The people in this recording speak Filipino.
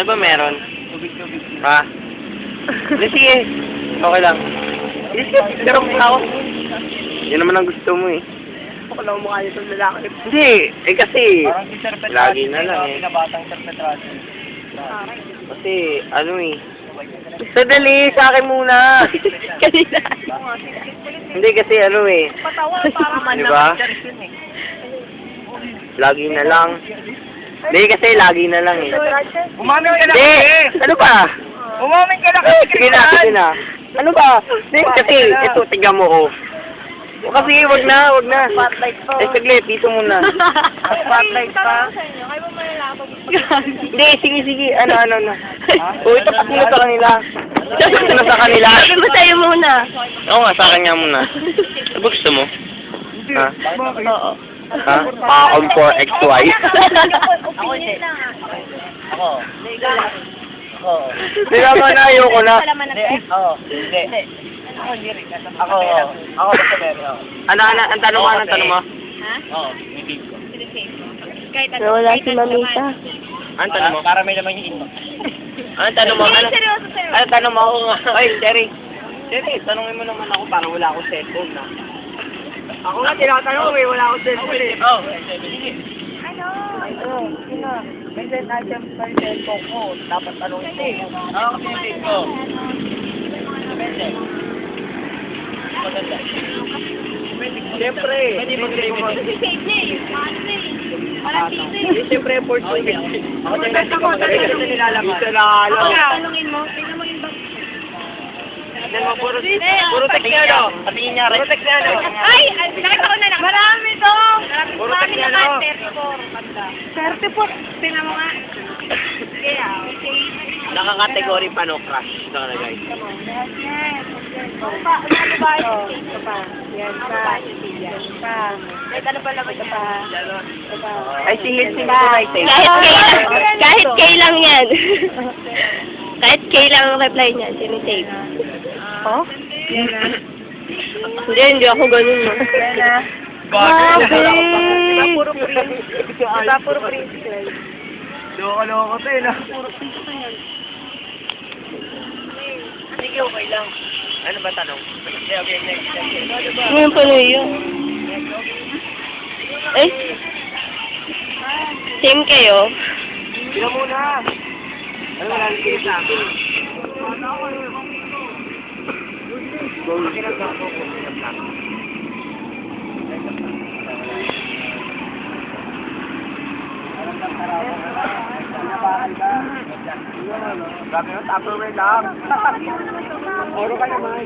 Ano ba meron? Ha? Hindi, sige. Okay lang. Sige, sige. Pero mukha ako. Yan naman ang gusto mo eh. Ako lang mukha nitong lalaki. Hindi. Eh kasi, Parang si Sir Petrati. lagi na lang eh. Pinabatang Sir Petrati. Kasi, ano eh. Sadali, sa akin muna. Kanina. Hindi kasi ano eh. Patawa, parang Di ba? Lagi na lang. Hindi kasi lagi na lang eh. Umamin ka na Hindi! kasi! Ano ba? Umamin ka na Eh, kasi, sige na, sige na. Ano ba? Hindi kasi, ito, tignan mo ko. O kasi, wag na, wag na. Spotlight pa. Eh, saglit, dito muna. Spotlight pa. Hindi, sige, sige. Ano. O, itapat mo na sa kanila. Itapat mo na sa kanila. Sabi mo sa'yo muna. Oo nga, sa akin nga muna. Ano ba gusto mo? Ha? Oo. Ha? Pa-on for XY. Ako hindi. Ako. Ako. Hindi naman, ayoko na. Hindi. Oo. Hindi. Ako hindi rin. Ako. Ako basta meron. Oo. Ano, ang tanong mo, anong tanong mo? Oo. May big ko. Wala si Mamita. Anong tanong mo? Para may laman yung inbox. Anong tanong mo? Anong tanong mo? Ako nga. Ay, Cherry. Cherry, tanongin mo naman ako para wala akong cellphone na. Ako nga tinatanong eh, wala akong cellphone eh. Oo. May send item sa cellphone ko. Dapat tanongin ko. Oo, kasi yung big ko. Depende. Maganda. Siyempre. Pwede mag-claim mo. Siyempre, effort ko. Ako dyan kasi ko magaling kasi nilalaman. Isa na alam. Tanongin mo, tingnan mo yung bag. Puro text niya, no? Patingin niya rin. Puro text niya, no? Ay! Nakita ko na lang. Marami to! Puro Marami text niya, naman. no? 34. Tingnan mo nga. Kaya, okay. Nakakategory pa, no? Crush. Ito na, guys. Yes. Ano ba? Ano ba? Ito pa. Yan pa. Yan pa. Wait, ano pa laban pa? Ito pa. Ay, singit ko na ito. Kahit K lang yan. Kahit K lang ang reply niya, sinisave. Oh? Hindi ako ganun mo. Grabe. Puro print. Puro print. Loko-loko to eh, no? Sige, okay lang. Ano ba tanong? Okay, okay, next. Ngayon pa na yun. Eh? Same kayo? Sila muna. Ano, wala nang kilit sa akin. Grabe no, Tupperware lang. Puro ka naman.